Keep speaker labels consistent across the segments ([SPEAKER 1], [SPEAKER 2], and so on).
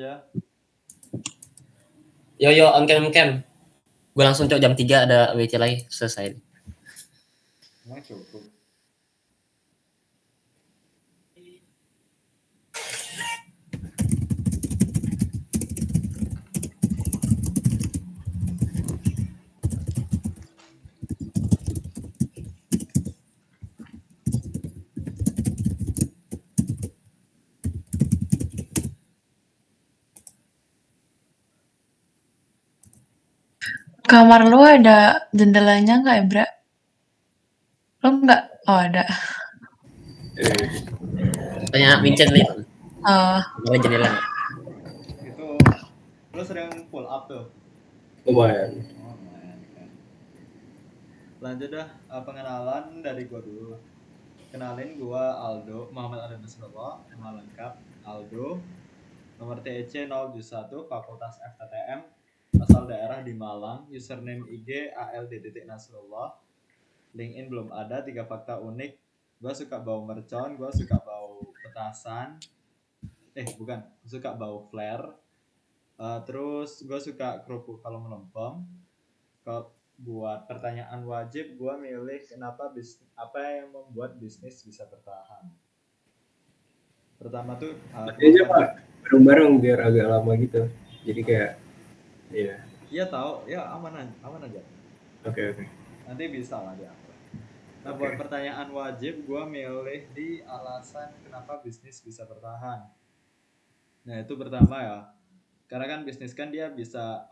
[SPEAKER 1] aja.
[SPEAKER 2] Yo on cam. Gue langsung cok jam 3 ada WC lagi selesai.
[SPEAKER 1] Emang cukup.
[SPEAKER 3] Kamar lu ada jendelanya nggak ya, Bra? Lu nggak? Oh, ada.
[SPEAKER 2] Tanya Vincent nih. Ada jendela nggak?
[SPEAKER 1] Itu lu sering pull up tuh?
[SPEAKER 4] Lumayan.
[SPEAKER 1] Oh, lumayan kan. Lanjut dah, pengenalan dari gua dulu. Kenalin gua Aldo, Muhammad Aldo Nasrullah, nama lengkap Aldo. Nomor TEC 071, Fakultas FTTM, asal daerah di Malang, username IG ALD.Nasrullah. LinkedIn belum ada, 3 fakta unik. Gua suka bau mercon, gua suka bau petasan. Suka bau flare. Terus gue suka kerupuk kalau melempem. Kalau buat pertanyaan wajib, gue milih apa yang membuat bisnis bisa bertahan. Pertama tuh
[SPEAKER 4] aja Pak, bareng-bareng biar agak lama gitu. Jadi kayak
[SPEAKER 1] Iya tahu, ya aman aja. Oke. Nanti bisa lah dia. Nah, buat pertanyaan wajib, gue milih di alasan kenapa bisnis bisa bertahan. Nah, itu pertama ya. Karena kan bisnis kan dia bisa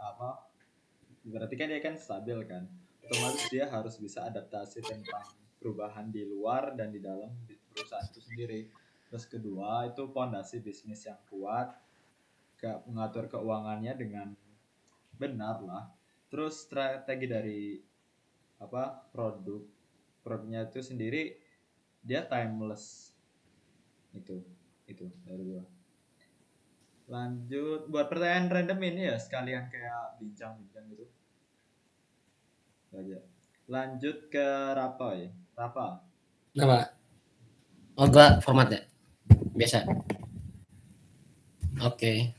[SPEAKER 1] berarti kan dia kan stabil kan, otomatis dia harus bisa adaptasi tentang perubahan di luar dan di dalam perusahaan itu sendiri. Terus kedua itu fondasi bisnis yang kuat, mengatur keuangannya dengan benar lah. Terus strategi dari produknya itu sendiri dia timeless. Itu dari gua. Lanjut buat pertanyaan random ini ya, sekalian kayak bincang-bincang gitu aja. Lanjut ke Rafa.
[SPEAKER 2] Nama? Oh, gua format ya? Biasa. Oke.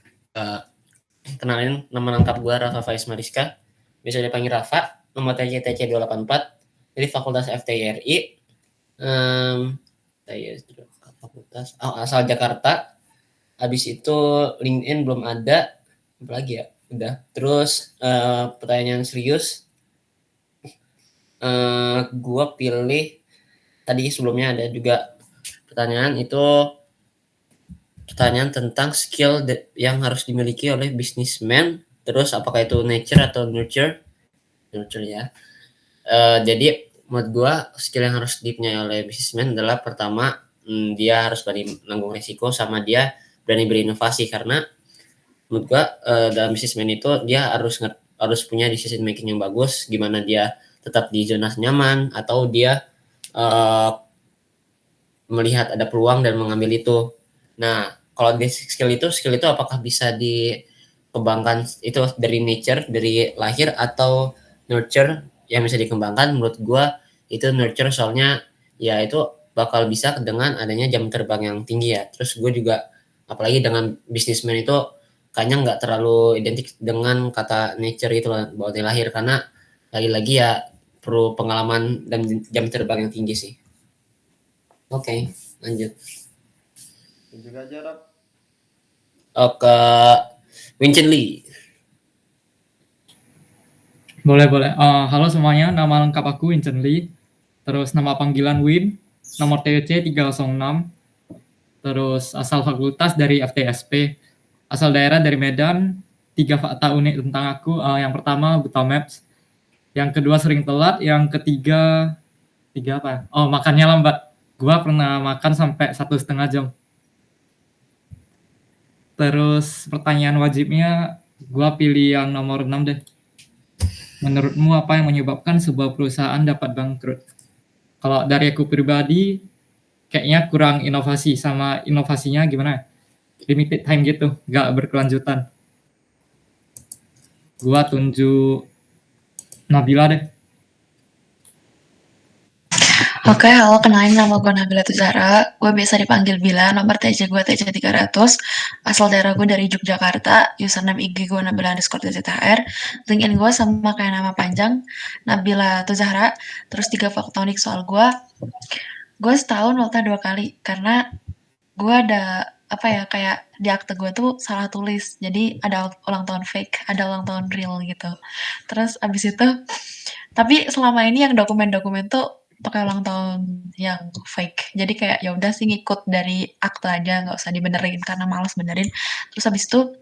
[SPEAKER 2] Kenalin, nama lengkap gua Rafa Faiz Mariska. Bisa dipanggil Rafa. Nomor TC 284. Jadi Fakultas FTIRI. Fakultas. Asal Jakarta. Habis itu LinkedIn belum ada. Apa lagi ya? Udah. Terus pertanyaan serius. Gue pilih tadi sebelumnya ada juga pertanyaan tentang skill yang harus dimiliki oleh businessman. Terus apakah itu nature atau nurture ya. Jadi menurut gue skill yang harus dipunyai oleh businessman adalah pertama, dia harus berani menanggung risiko sama dia berani berinovasi. Karena menurut gue dalam businessman itu dia harus punya decision making yang bagus, gimana dia tetap di zona nyaman atau dia melihat ada peluang dan mengambil itu. Nah, kalau di skill itu apakah bisa dikembangkan itu dari nature, dari lahir, atau nurture yang bisa dikembangkan? Menurut gue itu nurture, soalnya ya itu bakal bisa dengan adanya jam terbang yang tinggi ya. Terus gue juga apalagi dengan businessman itu kayaknya nggak terlalu identik dengan kata nature itu loh, bahwa dari lahir, karena lagi-lagi ya perlu pengalaman dan jam terbang yang tinggi sih. Oke, lanjut.
[SPEAKER 1] Tunjuk aja, Rap.
[SPEAKER 2] Ke Vincent Lee.
[SPEAKER 5] Boleh. Halo semuanya, nama lengkap aku Vincent Lee. Terus nama panggilan Win, nomor TC 306. Terus asal fakultas dari FTSP. Asal daerah dari Medan. 3 fakta unik tentang aku. Yang pertama, buta maps. Yang kedua, sering telat. Yang ketiga apa? Oh, makannya lambat. Gua pernah makan sampai 1,5 jam. Terus pertanyaan wajibnya, gua pilih yang nomor 6 deh. Menurutmu apa yang menyebabkan sebuah perusahaan dapat bangkrut? Kalau dari aku pribadi, kayaknya kurang inovasi, sama inovasinya gimana? Limited time gitu, nggak berkelanjutan. Gua tunjuk Nabila deh.
[SPEAKER 3] Oke, halo, kenalin nama gue Nabila Tuzara. Gue biasa dipanggil Bila, nomor TC gue TC300. Asal daerah gue dari Yogyakarta. Username IG gue Nabila_TZHR. LinkedIn gue sama kayak nama panjang, Nabila Tuzara. Terus 3 fakta unik soal gue. Gue setahun ultah 2 kali, karena gue ada kayak di akte gue tuh salah tulis. Jadi ada ulang tahun fake, ada ulang tahun real gitu. Terus abis itu, tapi selama ini yang dokumen-dokumen tuh pakai ulang tahun yang fake. Jadi kayak ya udah sih ngikut dari akte aja, nggak usah dibenerin karena malas benerin. Terus habis itu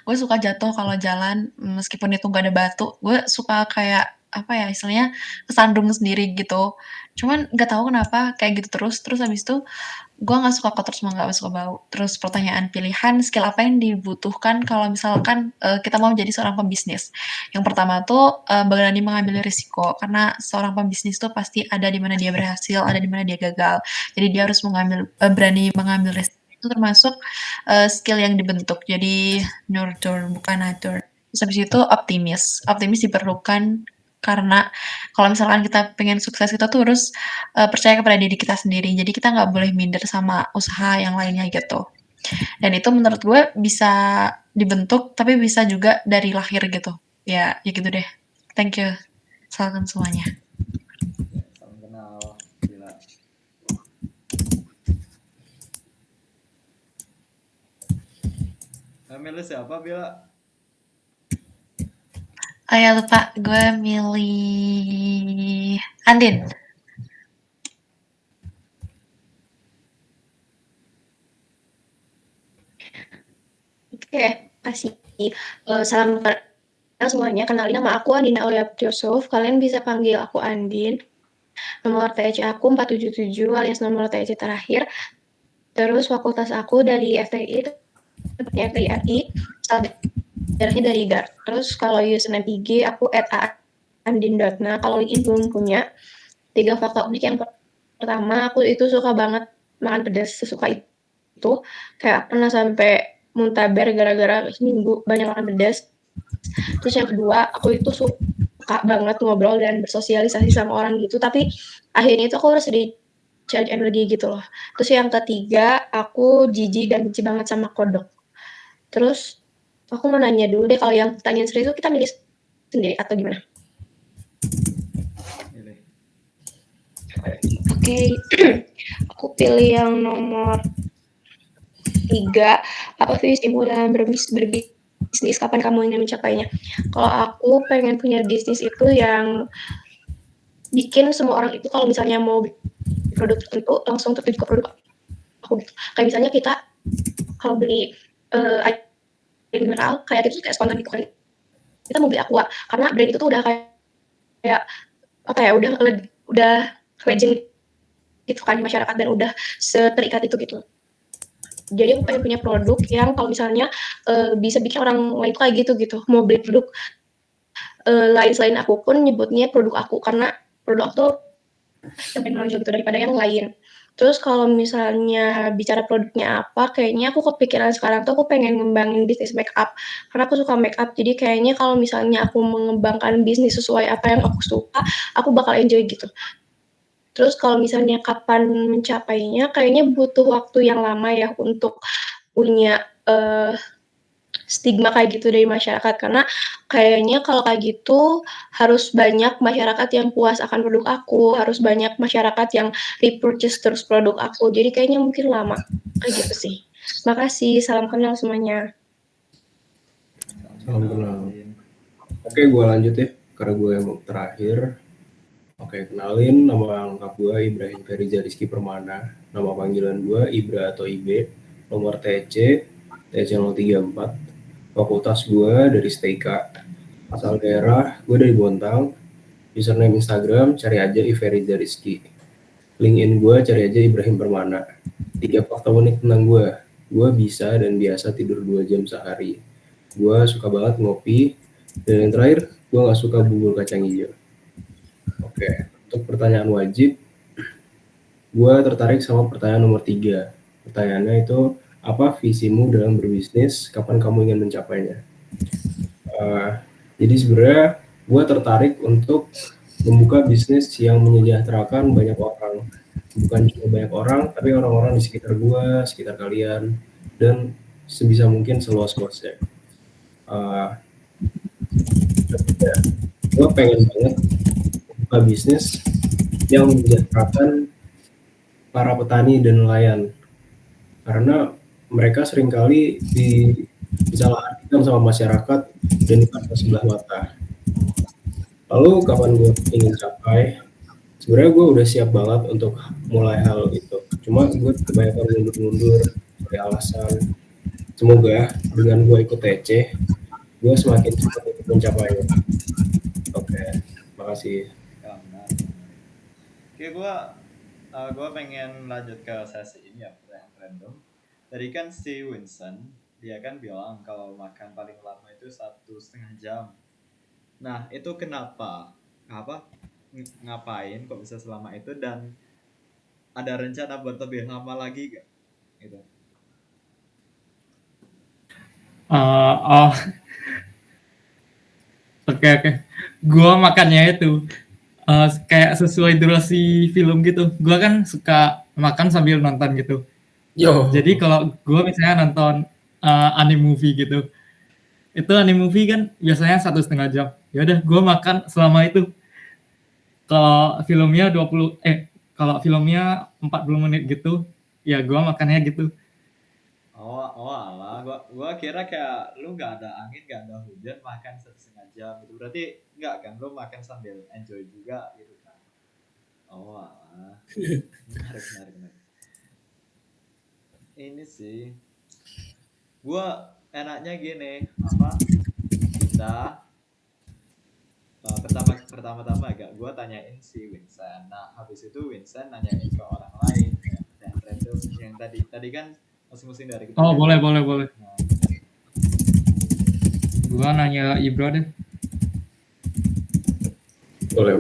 [SPEAKER 3] gue suka jatuh kalau jalan, meskipun itu gak ada batu. Gue suka kayak istilahnya kesandung sendiri gitu. Cuman nggak tahu kenapa kayak gitu terus. Terus habis itu gue nggak suka kotor sama nggak suka bau. Terus pertanyaan pilihan, skill apa yang dibutuhkan kalau misalkan kita mau jadi seorang pembisnis? Yang pertama tuh berani mengambil risiko, karena seorang pembisnis tuh pasti ada di mana dia berhasil, ada di mana dia gagal. Jadi dia harus berani mengambil risiko. Itu termasuk skill yang dibentuk. Jadi nurture bukan nature. Terus habis itu optimis. Optimis diperlukan karena kalau misalkan kita pengen sukses, kita tuh harus percaya kepada diri kita sendiri. Jadi kita nggak boleh minder sama usaha yang lainnya gitu. Dan itu menurut gue bisa dibentuk, tapi bisa juga dari lahir gitu. Ya gitu deh. Thank you. Salam semuanya.
[SPEAKER 1] Salam kenal. Gila. Milih siapa, Bila?
[SPEAKER 3] Ya lupa, gue milih Andin.
[SPEAKER 6] Oke, kasih. Salam kenal semuanya. Kenalin, nama aku Andina Aulia Yusuf. Kalian bisa panggil aku Andin. Nomor TC aku 477 alias nomor TC terakhir. Terus fakultas aku dari FTI, tepatnya FTI, daerahnya dari GAR. Terus kalau username IG aku @andin.na. Kalau LinkedIn belum punya. 3 fakta unik. Yang pertama, aku itu suka banget makan pedas, sesuka itu. Kayak pernah sampai muntaber gara-gara seminggu banyak makan pedas. Terus yang kedua, aku itu suka banget ngobrol dan bersosialisasi sama orang gitu, tapi akhirnya itu aku harus di-charge energi gitu loh. Terus yang ketiga, aku jijik dan benci banget sama kodok. Terus aku mau nanya dulu deh, kalau yang pertanyaan serius itu kita milih sendiri atau gimana?
[SPEAKER 1] Milih.
[SPEAKER 6] Oke, aku pilih yang nomor 3. Apa visimu dalam berbisnis? Kapan kamu ingin mencapainya? Kalau aku pengen punya bisnis itu yang bikin semua orang itu kalau misalnya mau produk tertentu langsung tertuju ke produk aku gitu. Kayak misalnya kita kalau beli air mineral kayak gitu kayak spontan gitu kan. Kita mau beli Aqua karena brand itu tuh udah kayak udah legend gitu kan di masyarakat dan udah seterikat itu gitu. Jadi aku pengen punya produk yang kalau misalnya bisa bikin orang lain tuh kayak gitu. Mau beli produk lain selain aku pun nyebutnya produk aku karena produk tuh yang paling menonjol gitu daripada yang lain. Terus kalau misalnya bicara produknya apa, kayaknya aku kepikiran sekarang tuh aku pengen ngembangin bisnis make up. Karena aku suka make up, jadi kayaknya kalau misalnya aku mengembangkan bisnis sesuai apa yang aku suka, aku bakal enjoy gitu. Terus kalau misalnya kapan mencapainya, kayaknya butuh waktu yang lama ya untuk punya stigma kayak gitu dari masyarakat. Karena kayaknya kalau kayak gitu harus banyak masyarakat yang puas akan produk aku, harus banyak masyarakat yang repurchase terus produk aku. Jadi kayaknya mungkin lama kayak gitu sih. Makasih, salam kenal semuanya.
[SPEAKER 4] Salam kenal. Oke, gue lanjut ya, karena gue yang terakhir. Oke, kenalin, nama lengkap gue Ibrahim Feriza Rizky Permana. Nama panggilan gue Ibra atau Ibe. Nomor TC 034. Fakultas gue dari STIK. Asal daerah gue dari Bontang. Username Instagram cari aja Iferiza Rizky. LinkedIn gue cari aja Ibrahim Permana. 3 fakta unik tentang gue. Gue bisa dan biasa tidur 2 jam sehari. Gue suka banget ngopi. Dan yang terakhir, gue gak suka bubur kacang hijau. Oke, untuk pertanyaan wajib, gue tertarik sama pertanyaan nomor 3. Pertanyaannya itu, apa visimu dalam berbisnis? Kapan kamu ingin mencapainya? Jadi sebenarnya gue tertarik untuk membuka bisnis yang menyejahterakan banyak orang. Bukan cuma banyak orang, tapi orang-orang di sekitar gua, sekitar kalian, dan sebisa mungkin seluas-luasnya. Gue pengen banget buka bisnis yang menyejahterakan para petani dan nelayan, karena mereka seringkali disalahartikan sama masyarakat dan dipandang sebelah mata. Lalu kapan gue ingin capai? Sebenarnya gue udah siap banget untuk mulai hal itu. Cuma gue kebanyakan mundur-mundur sebagai alasan. Semoga dengan gue ikut TC, gue semakin cepat untuk mencapainya. Oke, makasih.
[SPEAKER 1] Ya, benar. Oke, gua pengen lanjut ke sesi ini ya, yang random. Tadi kan si Winston, dia kan bilang kalau makan paling lama itu 1,5 jam. Nah, itu kenapa? Ngapain kok bisa selama itu, dan ada rencana buat lebih lama lagi gak? Gitu.
[SPEAKER 5] Oh, oke. Gua makannya itu kayak sesuai durasi film gitu. Gua kan suka makan sambil nonton gitu.
[SPEAKER 2] Yo.
[SPEAKER 5] Jadi kalau gua misalnya nonton anime movie gitu, itu anime movie kan biasanya 1,5 jam. Ya udah, gua makan selama itu. Kalau filmnya 40 menit gitu, ya gua makannya gitu.
[SPEAKER 1] Oh alah, gua kira kayak lu nggak ada angin, nggak ada hujan, makan 1,5 jam gitu. Berarti nggak kan, lu makan sambil enjoy juga gitu kan? Oh alah, menarik. Ini sih, gua enaknya gini, kita pertama-tama agak gua tanyain si Vincent. Nah habis itu Vincent nanyain ke orang lain yang random, yang tadi kan masing-masing dari kita.
[SPEAKER 5] Oh,
[SPEAKER 1] kan?
[SPEAKER 5] boleh.
[SPEAKER 1] Nah,
[SPEAKER 5] Gua nanya Ibra deh.
[SPEAKER 4] Boleh.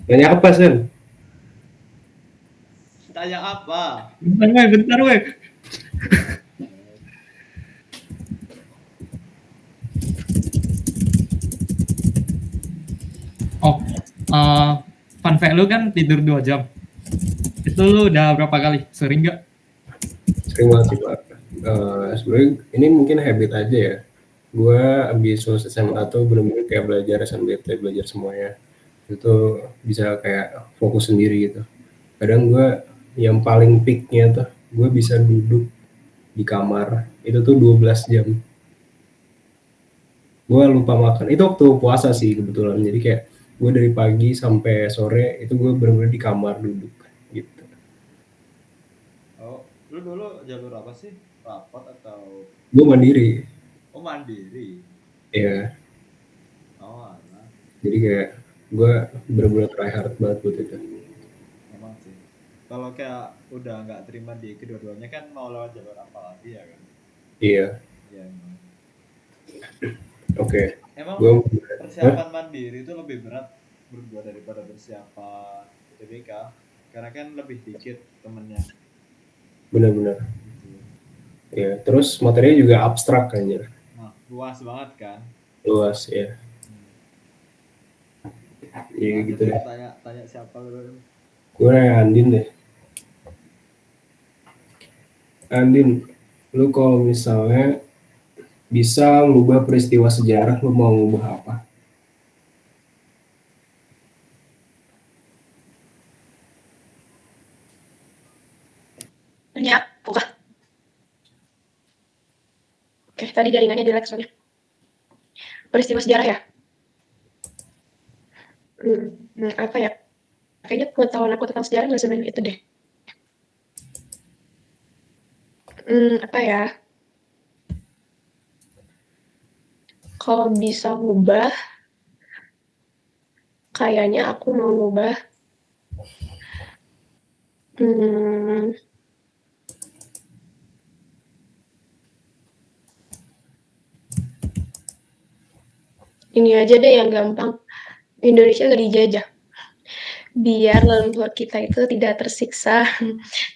[SPEAKER 4] Nanya apa, Sen?
[SPEAKER 1] tanya apa?
[SPEAKER 5] Bentar, weh. Oh, fun fact lu kan tidur 2 jam. Itu lu udah berapa kali? Sering gak?
[SPEAKER 4] Sering banget sih, Pak. Sebenarnya ini mungkin habit aja ya. Gue abis lulus SMA tuh bener-bener kayak belajar SNBT, belajar semuanya. Itu bisa kayak fokus sendiri gitu. Kadang gue yang paling peaknya tuh, gue bisa duduk di kamar, itu tuh 12 jam. Gue lupa makan. Itu waktu puasa sih kebetulan. Jadi kayak gue dari pagi sampai sore itu gue bener-bener di kamar duduk gitu.
[SPEAKER 1] Oh, lu dulu jalur apa sih? Rapot atau?
[SPEAKER 4] Gue mandiri.
[SPEAKER 1] Oh, mandiri.
[SPEAKER 4] Iya.
[SPEAKER 1] Oh alah,
[SPEAKER 4] Jadi kayak gue bener-bener try hard banget buat itu.
[SPEAKER 1] memang sih. Kalau kayak udah nggak terima di kedua-duanya kan mau lewat jalur apa lagi ya kan?
[SPEAKER 4] Iya.
[SPEAKER 1] Iya emang.
[SPEAKER 4] Oke.
[SPEAKER 1] Emang
[SPEAKER 4] Gue
[SPEAKER 1] persiapan mandiri itu lebih berat menurut gua daripada persiapan UTBK, karena kan lebih dikit temennya.
[SPEAKER 4] bener-bener.
[SPEAKER 1] Gitu.
[SPEAKER 4] Ya, terus materinya juga abstrak aja.
[SPEAKER 1] Nah, luas banget kan?
[SPEAKER 4] Luas ya. Iya
[SPEAKER 1] Lanjut
[SPEAKER 4] gitu
[SPEAKER 1] deh,
[SPEAKER 4] deh.
[SPEAKER 1] tanya siapa dulu?
[SPEAKER 4] Gue nanya Andin deh. Andin, lu kalau misalnya bisa ngubah peristiwa sejarah, lu mau ngubah apa?
[SPEAKER 6] Ya, buka. Oke, tadi jaringannya jelek soalnya. Peristiwa sejarah ya? Apa ya? Kayaknya pengetahuan aku tentang sejarah nggak sebanyak itu deh. Apa ya? Kalau bisa ngubah, kayaknya aku mau ngubah ini aja deh yang gampang. Indonesia nggak dijajah. biar leluhur kita itu tidak tersiksa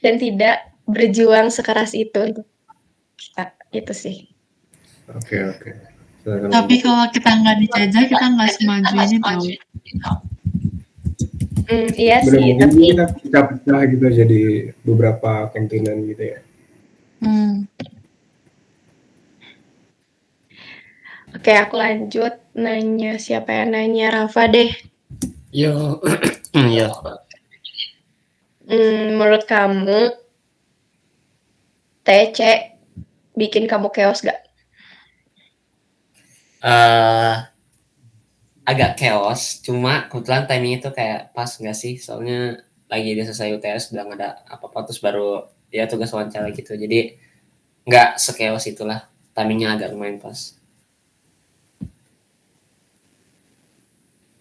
[SPEAKER 6] dan tidak berjuang sekeras itu untuk kita. Itu sih.
[SPEAKER 4] Oke. Silakan
[SPEAKER 3] Tapi
[SPEAKER 4] lanjut.
[SPEAKER 3] kalau kita nggak dijajah, kita nggak semaju ini tau.
[SPEAKER 6] Iya
[SPEAKER 4] Bener,
[SPEAKER 6] sih,
[SPEAKER 4] mungkin
[SPEAKER 6] tapi
[SPEAKER 4] kita pecah-pecah gitu jadi beberapa kontinen gitu ya.
[SPEAKER 6] oke aku lanjut nanya siapa ya? Nanya Rafa deh.
[SPEAKER 2] Yo. Yo.
[SPEAKER 6] Menurut kamu TC bikin kamu chaos gak?
[SPEAKER 2] Agak chaos, cuma kebetulan timing itu kayak pas nggak sih, soalnya lagi dia selesai UTS udah nggak ada apa-apa terus baru ya tugas wawancara gitu, jadi nggak se-chaos itulah, timingnya agak lumayan pas.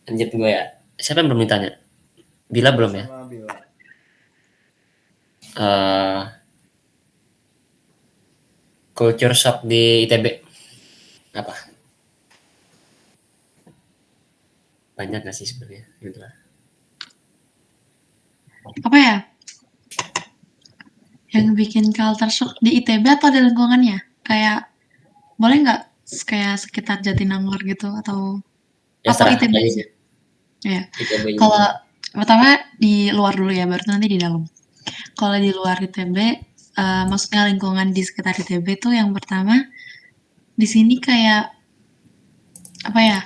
[SPEAKER 2] Lanjut gue ya, siapa yang belum ditanya? Bila belum ya?
[SPEAKER 1] Sama Bila.
[SPEAKER 2] Culture shock di ITB apa? Banyak gak sih sebenarnya gitu lah.
[SPEAKER 3] Apa ya? Yang bikin culture shock di ITB atau di lingkungannya? Kayak boleh nggak kayak sekitar Jatinangor gitu atau
[SPEAKER 2] Ya serah
[SPEAKER 3] ITB
[SPEAKER 2] aja
[SPEAKER 3] aja?
[SPEAKER 2] sih.
[SPEAKER 3] Ya.
[SPEAKER 2] ITB
[SPEAKER 3] Kalau pertama di luar dulu ya, baru nanti di dalam. Kalau di luar ITB, maksudnya lingkungan di sekitar ITB tuh yang pertama di sini kayak apa ya?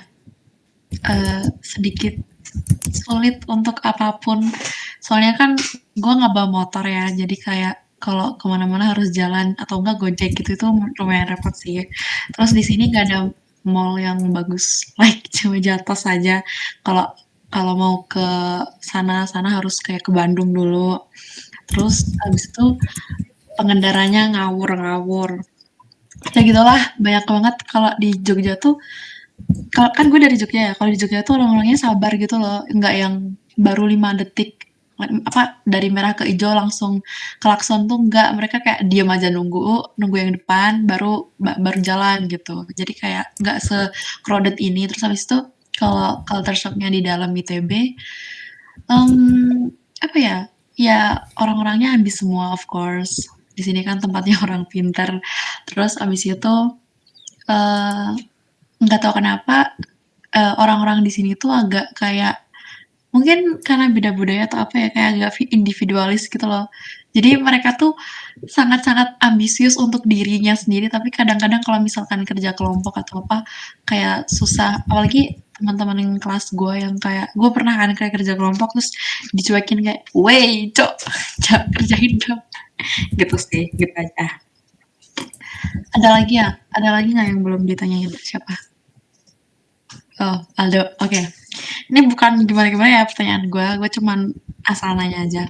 [SPEAKER 3] Sedikit sulit untuk apapun. Soalnya kan gue nggak bawa motor ya, jadi kayak kalau kemana-mana harus jalan atau enggak Gojek gitu itu lumayan repot sih. Terus di sini nggak ada mall yang bagus, like cuma jatuh saja. Kalau kalau mau ke sana harus kayak ke Bandung dulu. Terus abis itu pengendaranya ngawur. Ya gitulah, banyak banget kalau di Jogja tuh. Kalau kan gue dari Jogja ya, kalau di Jogja tuh orang-orangnya sabar gitu loh, nggak yang baru 5 detik dari merah ke hijau langsung klakson tuh enggak, mereka kayak diam aja nunggu yang depan baru jalan gitu. Jadi kayak nggak se-crowded ini. Terus habis itu kalau culture shock-nya di dalam ITB, apa ya? Ya orang-orangnya ambis semua of course. Di sini kan tempatnya orang pintar. Terus abis itu nggak tahu kenapa orang-orang di sini tuh agak kayak mungkin karena beda budaya atau apa ya kayak agak individualis gitu loh. Jadi mereka tuh sangat-sangat ambisius untuk dirinya sendiri tapi kadang-kadang kalau misalkan kerja kelompok atau apa kayak susah. Apalagi teman-teman yang kelas gue yang kayak gue pernah kan kayak kerja kelompok terus dicuekin kayak, "Wey, cok, kerjain dong." Gitu sih, gitu aja. Ada lagi ya? Ada lagi nggak yang belum ditanyain siapa? Oh, Aldo. Oke. Ini bukan gimana-gimana ya pertanyaan gue cuman asal nanya aja.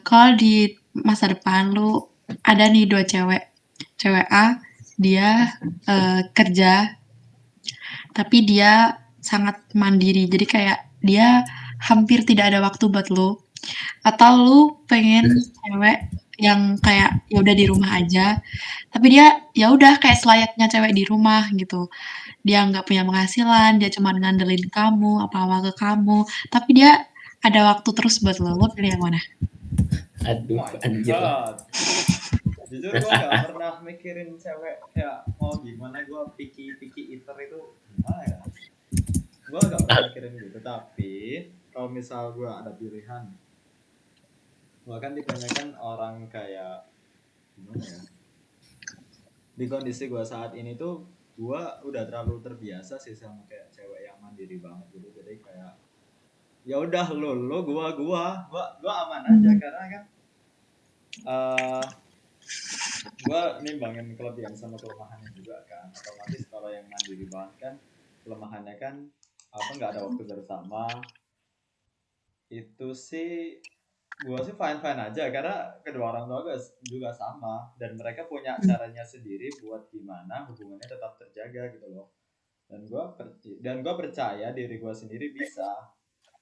[SPEAKER 3] Kalau di masa depan lu ada nih 2 cewek. Cewek A, dia kerja, tapi dia sangat mandiri. Jadi kayak dia hampir tidak ada waktu buat lu. Atau lu pengen cewek yang kayak ya udah di rumah aja, tapi dia ya udah kayak selayaknya cewek di rumah gitu. Dia nggak punya penghasilan, dia cuma ngandelin kamu, apa-apa ke kamu, tapi dia ada waktu terus buat lo pilih yang mana?
[SPEAKER 2] Aduh,
[SPEAKER 1] My
[SPEAKER 2] anjir lah.
[SPEAKER 1] God. Jujur gue gak pernah mikirin cewek kayak gimana gue picky eater itu gimana ya. Gue gak pernah mikirin gitu, tapi kalau misal gue ada pilihan, gue kan dibanyakan orang kayak gimana ya. Di kondisi gue saat ini tuh gue udah terlalu terbiasa sih sama kayak cewek yang mandiri banget gitu. Jadi kayak ya udah lo gua aman aja karena kan gue nimbangin kelebihan sama kelemahannya juga kan. Otomatis kalau yang mandiri banget kan kelemahannya kan nggak ada waktu bersama. Itu sih gue sih fine aja karena kedua orang tua gue juga sama dan mereka punya caranya sendiri buat gimana hubungannya tetap terjaga gitu loh. Dan gue percaya diri gue sendiri bisa.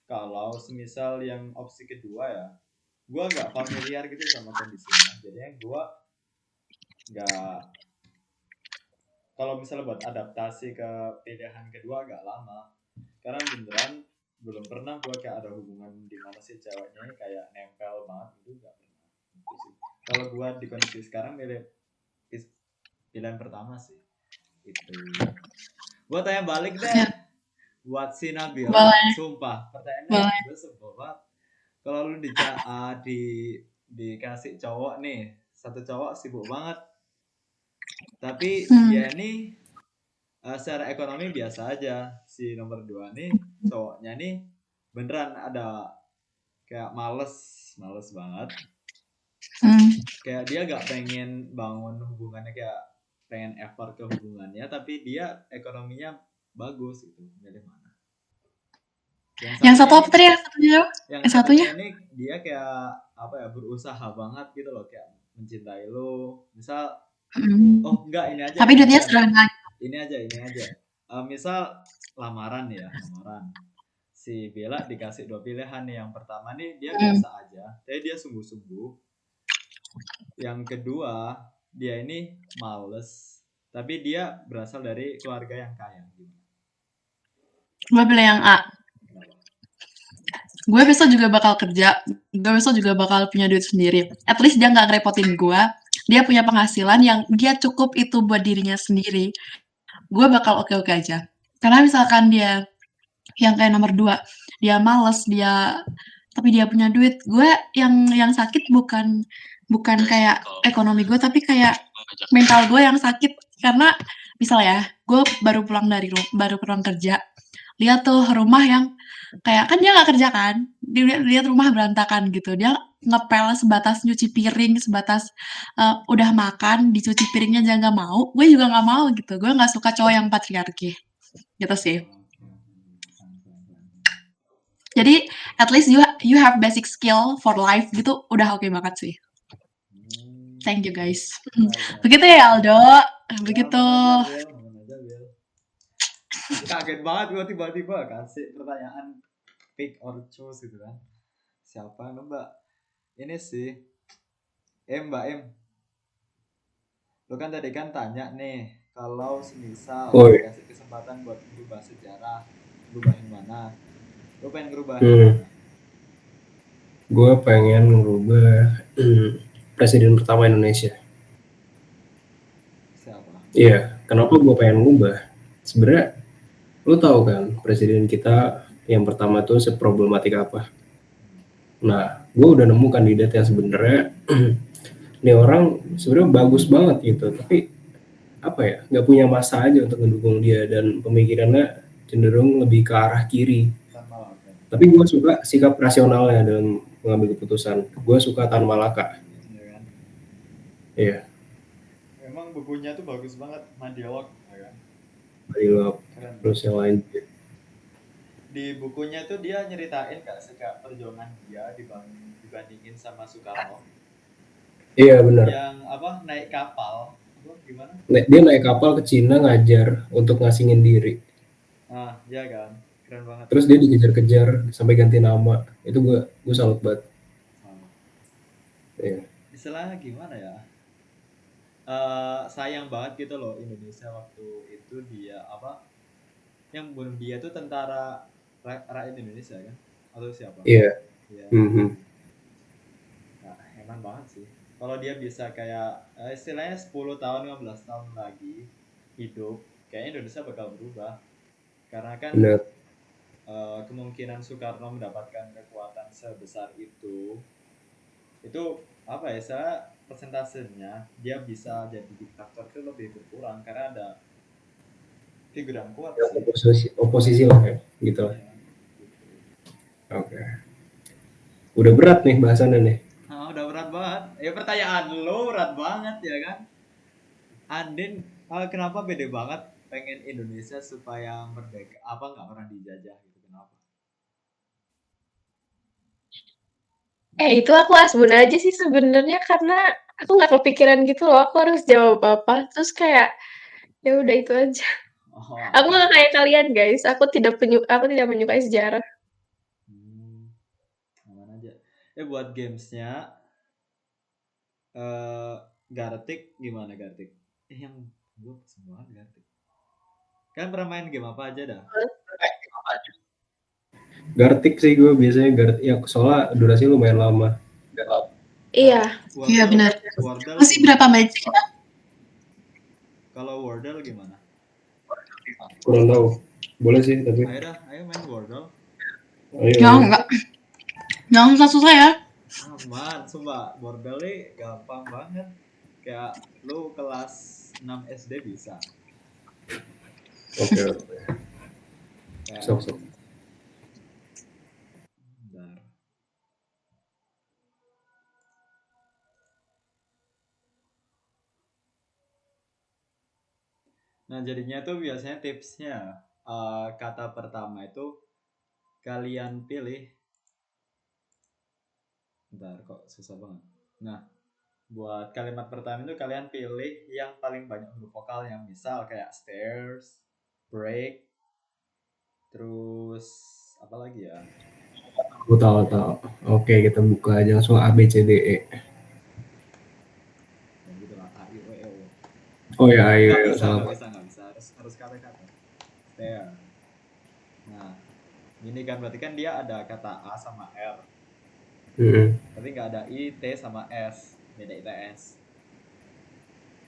[SPEAKER 1] Kalau semisal yang opsi kedua ya, gue nggak familiar gitu sama kondisinya. Jadinya gue nggak, kalau misalnya buat adaptasi ke pilihan kedua agak lama. Karena beneran belum pernah gua kayak ada hubungan di mana sih ceweknya kayak nempel banget gitu, nggak pernah gitu sih. Kalau gua di kondisi sekarang milih pilihan pertama sih itu. Gua tanya balik deh
[SPEAKER 3] Ya,
[SPEAKER 1] buat si Nabila,
[SPEAKER 3] boleh,
[SPEAKER 1] sumpah pertanyaannya
[SPEAKER 3] boleh.
[SPEAKER 1] gue sebel banget. Kalau lu dikasih cowok nih, satu cowok sibuk banget, tapi dia nih secara ekonomi biasa aja. Si nomor 2 nih, cowoknya nih beneran ada kayak males banget. Kayak dia gak pengen bangun hubungannya, kayak pengen effort ke hubungannya, tapi dia ekonominya bagus gitu. Milih mana?
[SPEAKER 3] Yang satu apa
[SPEAKER 1] ini,
[SPEAKER 3] tadi? Yang satunya?
[SPEAKER 1] yang
[SPEAKER 3] Yang satunya?
[SPEAKER 1] satunya ini dia kayak apa ya, berusaha banget gitu loh, kayak mencintai lo. Misal, oh enggak, ini aja,
[SPEAKER 3] Tapi duitnya sederhana.
[SPEAKER 1] ini aja. Misal lamaran ya, lamaran. Si Bella dikasih 2 pilihan nih. Yang pertama nih dia biasa aja, tapi dia sungguh-sungguh. Yang kedua, dia ini males, tapi dia berasal dari keluarga yang kaya. Gimana?
[SPEAKER 3] Gue pilih yang A.
[SPEAKER 1] Kenapa?
[SPEAKER 3] Gue besok juga bakal kerja, gue besok juga bakal punya duit sendiri. At least dia nggak ngerepotin gue, dia punya penghasilan yang dia cukup itu buat dirinya sendiri. Gue bakal oke-oke aja. Karena misalkan dia yang kayak nomor 2, dia males, tapi dia punya duit. Gue yang sakit bukan kayak ekonomi gue, tapi kayak mental gue yang sakit. Karena misal ya, gue baru pulang kerja, lihat tuh rumah yang kayak, kan dia nggak kerja kan, lihat rumah berantakan gitu, dia ngepel sebatas nyuci piring, sebatas udah makan dicuci piringnya aja nggak mau. Gue juga nggak mau gitu, gue nggak suka cowok yang patriarki gitu sih. Jadi at least you have basic skill for life gitu, udah oke banget sih. Thank you guys. Begitu ya Aldo, begitu.
[SPEAKER 1] Aman aja, Bel. Kaget banget gue tiba-tiba kasih pertanyaan pick or choose gitu kan. Siapa Mbak? Ini sih Mbak M. Lo kan tadi kan tanya nih, kalau semisal dikasih kesempatan buat merubah sejarah, merubahin mana? Lo pengen ngerubah mana?
[SPEAKER 4] Gue pengen ngerubah presiden pertama Indonesia.
[SPEAKER 1] Siapa?
[SPEAKER 4] Iya, kenapa gue pengen ngubah? Sebenarnya lu tahu kan presiden kita yang pertama tuh seproblematik apa? Nah, gue udah nemu kandidat yang sebenarnya ini orang sebenarnya bagus banget gitu, tapi apa ya, nggak punya masa aja untuk mendukung dia dan pemikirannya cenderung lebih ke arah kiri. Tapi gue suka sikap rasionalnya dalam mengambil keputusan. Gue suka Tan Malaka.
[SPEAKER 1] Iya kan?
[SPEAKER 4] Iya.
[SPEAKER 1] Memang bukunya tuh bagus banget, Madialog, ya kan?
[SPEAKER 4] Madialog. Terus yang lain.
[SPEAKER 1] Di bukunya tuh dia nyeritain gak sih Kak, perjuangan dia dibandingin sama Soekarno.
[SPEAKER 4] Iya benar.
[SPEAKER 1] Yang apa, naik kapal, gimana?
[SPEAKER 4] Dia naik kapal ke Cina ngajar untuk ngasingin diri.
[SPEAKER 1] Ah, iya kan, keren banget.
[SPEAKER 4] Terus dia dikejar-kejar sampai ganti nama. Itu gue salut banget. Iya.
[SPEAKER 1] Istilahnya gimana ya? Sayang banget gitu loh Indonesia waktu itu dia apa? Yang bunuh dia tuh tentara rakyat Indonesia kan? Atau siapa?
[SPEAKER 4] Iya.
[SPEAKER 1] Iya.
[SPEAKER 4] Mm-hmm.
[SPEAKER 1] Nah, heran banget sih. Kalau dia bisa kayak istilahnya 10 tahun, 15 tahun lagi hidup, kayaknya Indonesia bakal berubah. Karena kan kemungkinan Soekarno mendapatkan kekuatan sebesar itu apa ya, saya persentasenya dia bisa jadi diktator itu lebih berkurang karena ada figur yang kuat sih.
[SPEAKER 4] Oposisi lah ya, gitu. Ya, Oke. Udah berat nih bahasannya nih.
[SPEAKER 1] Udah berat banget. Ya pertanyaan lo berat banget ya kan. Andin, kenapa beda banget pengen Indonesia supaya merdeka? Apa nggak pernah dijajah gitu, kenapa?
[SPEAKER 6] Itu aku asbun aja sih sebenarnya, karena aku nggak kepikiran gitu loh, aku harus jawab apa. Terus kayak ya udah itu aja. Aku nggak kayak kalian guys, aku tidak menyukai sejarah.
[SPEAKER 1] Aman aja. Buat gamesnya Gartic gimana Gartic? Yang gue pesen banget Gartic. Kan pernah main game apa aja dah?
[SPEAKER 4] Gartic sih gue biasanya ya soalnya durasi lumayan lama.
[SPEAKER 6] Iya.
[SPEAKER 3] Iya
[SPEAKER 1] Wordle,
[SPEAKER 3] benar.
[SPEAKER 1] Wordle
[SPEAKER 3] Masih
[SPEAKER 1] gimana?
[SPEAKER 3] berapa menit sih kita?
[SPEAKER 1] Kalau Wordle gimana?
[SPEAKER 4] Kurang tahu. Boleh sih tapi.
[SPEAKER 1] Ayo dah, ayo main Wordle.
[SPEAKER 4] Ayo.
[SPEAKER 3] Enggak. Jangan susah-susah ya.
[SPEAKER 1] Aman, sumpah Wordle nih gampang banget. Kayak lu kelas 6 SD bisa.
[SPEAKER 4] Oke.
[SPEAKER 1] Kayak,
[SPEAKER 4] Sok.
[SPEAKER 1] bentar. Nah jadinya tuh biasanya tipsnya kata pertama itu kalian pilih. Bentar kok susah banget. Nah buat kalimat pertama itu kalian pilih yang paling banyak huruf vokalnya. Misal kayak stairs, break, terus apa lagi ya?
[SPEAKER 4] Aku tahu. Oke, kita buka aja langsung A B C D E.
[SPEAKER 1] Ya gitu lah. A I U E O.
[SPEAKER 4] Oh ya, ayo
[SPEAKER 1] Nggak bisa.
[SPEAKER 4] salah.
[SPEAKER 1] Harus kata-kata. Stair. Nah, ini kan berarti kan dia ada kata A sama R. Tapi nggak ada I, T sama S. Beda ITS.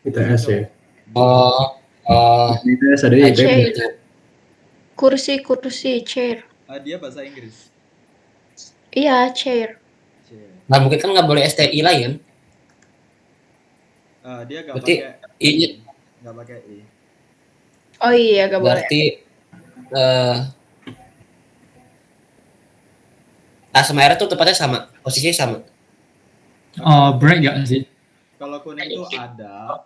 [SPEAKER 4] ITS ya. ITS ada
[SPEAKER 6] Chair.
[SPEAKER 4] ITS.
[SPEAKER 6] Kursi, chair.
[SPEAKER 1] Dia bahasa Inggris.
[SPEAKER 6] Iya, chair.
[SPEAKER 2] Nah mungkin kan nggak boleh STI lah ya.
[SPEAKER 1] Dia nggak
[SPEAKER 2] Berarti
[SPEAKER 1] pakai
[SPEAKER 2] I.
[SPEAKER 1] Nggak pakai I.
[SPEAKER 6] Oh iya, gak boleh.
[SPEAKER 2] Berarti A sama R tuh tepatnya sama, posisinya sama.
[SPEAKER 5] Break gak sih?
[SPEAKER 1] Kalau kuning itu ada,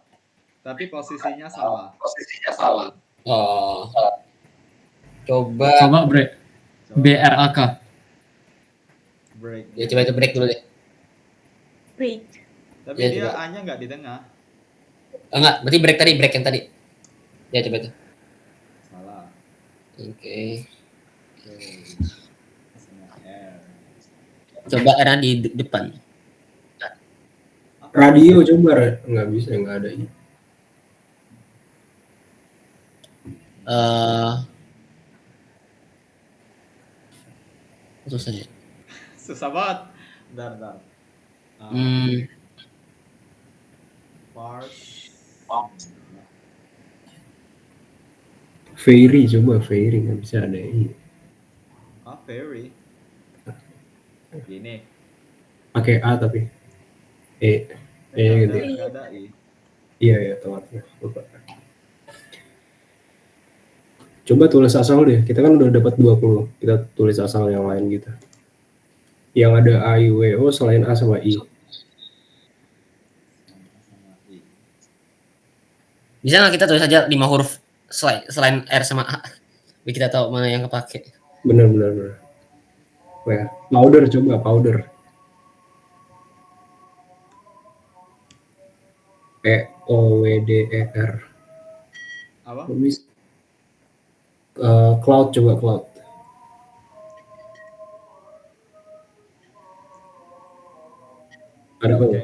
[SPEAKER 1] tapi posisinya salah.
[SPEAKER 2] Oh. Coba
[SPEAKER 5] Break. BRAK.
[SPEAKER 1] Break.
[SPEAKER 2] ya coba itu break dulu deh.
[SPEAKER 6] Break.
[SPEAKER 1] Tapi
[SPEAKER 2] Ya,
[SPEAKER 1] dia
[SPEAKER 2] coba.
[SPEAKER 1] A-nya nggak di tengah.
[SPEAKER 2] Enggak, berarti break yang tadi. Ya coba itu.
[SPEAKER 1] Salah.
[SPEAKER 2] Oke.
[SPEAKER 1] Sama R.
[SPEAKER 2] Coba R di depan.
[SPEAKER 4] Radio coba nggak bisa, nggak ada I.
[SPEAKER 2] Susah ya.
[SPEAKER 1] Susah banget. Bentar.
[SPEAKER 4] Fairy coba, Fairy nggak bisa ada I.
[SPEAKER 1] Fairy. Gini.
[SPEAKER 4] Pakai A tapi E gitu.
[SPEAKER 1] Nggak ada I.
[SPEAKER 4] Iya telatnya lupa. Coba tulis asal deh. Kita kan udah dapat 20. Kita tulis asal yang lain gitu. Yang ada A I W O selain A sama I.
[SPEAKER 2] Bisa nggak kita tulis aja 5 huruf selain R sama A? Biar kita tahu mana yang kepake.
[SPEAKER 4] Bener. Wah, powder coba powder. POWDER.
[SPEAKER 1] Apa?
[SPEAKER 4] Cloud coba cloud. Ada apa ya?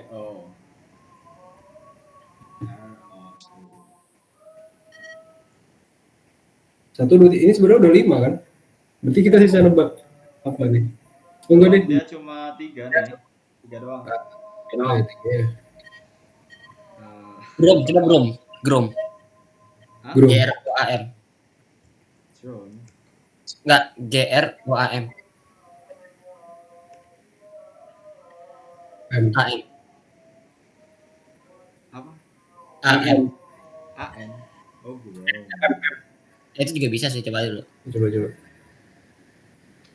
[SPEAKER 4] Satu dua ini sebenarnya udah 5 kan? Berarti kita sisa nebak apa nih? Oh enggak deh.
[SPEAKER 1] Dia cuma 3 nih. 3 doang.
[SPEAKER 2] Grom.
[SPEAKER 4] Grom.
[SPEAKER 2] GROAM. Enggak, GROAM. AM.
[SPEAKER 1] Apa?
[SPEAKER 2] AM.
[SPEAKER 1] Oh, Grom.
[SPEAKER 2] Itu juga bisa sih, coba dulu.
[SPEAKER 4] Coba.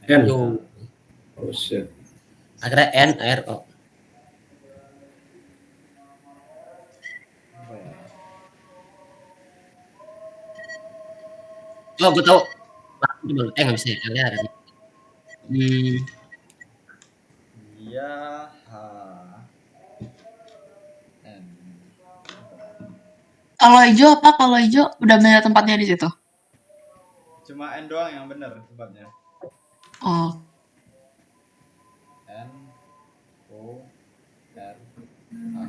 [SPEAKER 4] N. Oh shit.
[SPEAKER 2] Akhirnya NRO. Oh, gue tahu. Nggak bisa ya.
[SPEAKER 1] Iya.
[SPEAKER 3] Kalau hijau apa? Kalau hijau udah banyak tempatnya di situ.
[SPEAKER 1] Cuma N doang yang benar tempatnya.
[SPEAKER 3] Oh.
[SPEAKER 1] N O R A.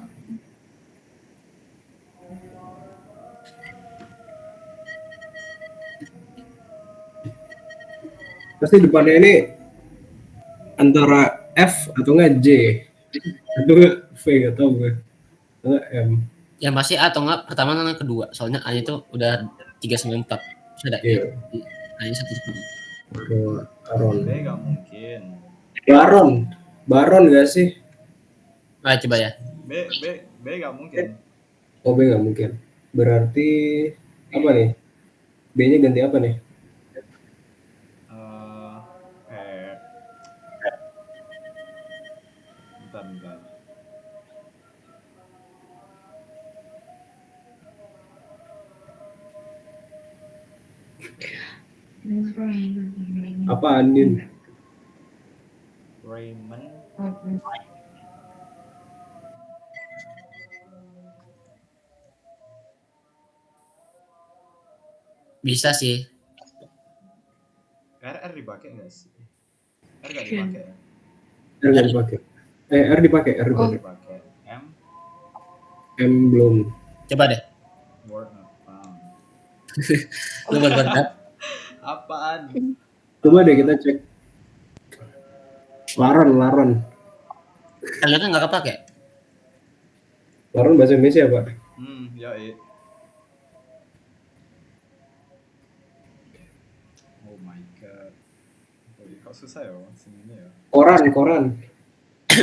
[SPEAKER 4] Pasti depannya ini antara F atau enggak J atau enggak V gak tau gue atau enggak M.
[SPEAKER 2] Yang pasti A atau enggak pertama atau kedua. Soalnya A itu udah 394. Sudah
[SPEAKER 4] Iya.
[SPEAKER 2] A-nya 1.
[SPEAKER 4] Baron.
[SPEAKER 1] B gak mungkin.
[SPEAKER 4] Baron gak sih?
[SPEAKER 2] Nah, coba ya.
[SPEAKER 1] B gak mungkin.
[SPEAKER 4] Oh, B gak mungkin. Berarti apa nih? B-nya ganti apa nih?
[SPEAKER 1] Bentar.
[SPEAKER 4] Apa Andin?
[SPEAKER 1] Raymond.
[SPEAKER 2] Bisa sih.
[SPEAKER 1] R dipakai nggak sih? R nggak dipakai ya?
[SPEAKER 4] R nggak dipakai. R dipakai.
[SPEAKER 1] Dipakai.
[SPEAKER 4] M belum.
[SPEAKER 2] Coba deh.
[SPEAKER 1] Word not found.
[SPEAKER 2] Lu buat
[SPEAKER 1] Apaan?
[SPEAKER 4] Coba deh kita cek. Laron.
[SPEAKER 2] Kalian kan nggak kepake.
[SPEAKER 4] Laron bahasa Indonesia apa?
[SPEAKER 1] Ya. Oh my god. Kok susah ya sini ya?
[SPEAKER 4] Koran.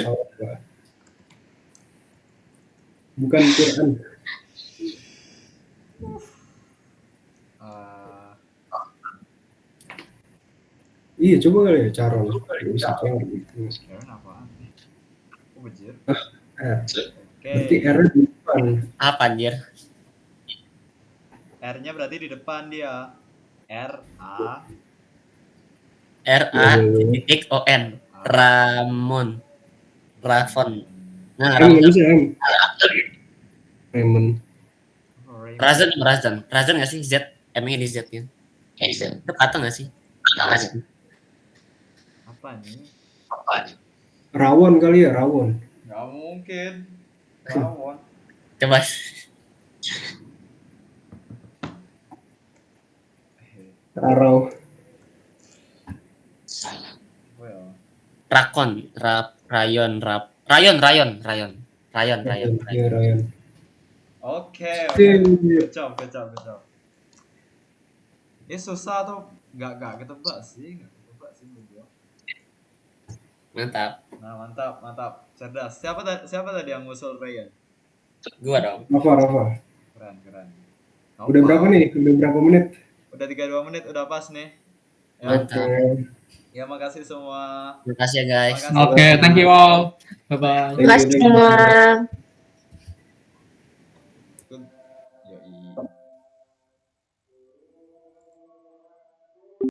[SPEAKER 4] Oh, bukan Quran. Iya, coba kali ya Caron. Bisa Caron.
[SPEAKER 1] Karen apaan? Oh bejir.
[SPEAKER 4] Berarti R di depan.
[SPEAKER 2] Apa anjir?
[SPEAKER 1] R-nya berarti di depan dia. R-A
[SPEAKER 2] titik O-N. Ravon. Nah,
[SPEAKER 4] M nggak bisa M. Raymond.
[SPEAKER 2] Razan nggak sih Z? M-nya di Z ya. Itu kata nggak sih?
[SPEAKER 1] apa nih?
[SPEAKER 4] Rawon kali ya, Rawon.
[SPEAKER 1] Nggak mungkin. Rawon.
[SPEAKER 2] Coba.
[SPEAKER 4] Rarau.
[SPEAKER 2] Rakon, Rayon.
[SPEAKER 4] Iya, Rayon.
[SPEAKER 1] Oke. Good job. Ini susah tuh, nggak ketebak sih bro.
[SPEAKER 2] Mantap.
[SPEAKER 1] Nah mantap, cerdas. Siapa tadi yang ngusul Ryan?
[SPEAKER 2] Gua dong.
[SPEAKER 4] Rafa.
[SPEAKER 1] Keren.
[SPEAKER 4] Udah berapa nih? Udah berapa menit?
[SPEAKER 1] Udah 32 menit, udah pas nih. Ya.
[SPEAKER 2] Mantap.
[SPEAKER 1] Ya makasih semua.
[SPEAKER 2] Terima kasih ya guys.
[SPEAKER 5] Oke, thank you all. Bye bye.
[SPEAKER 6] Terima kasih semua.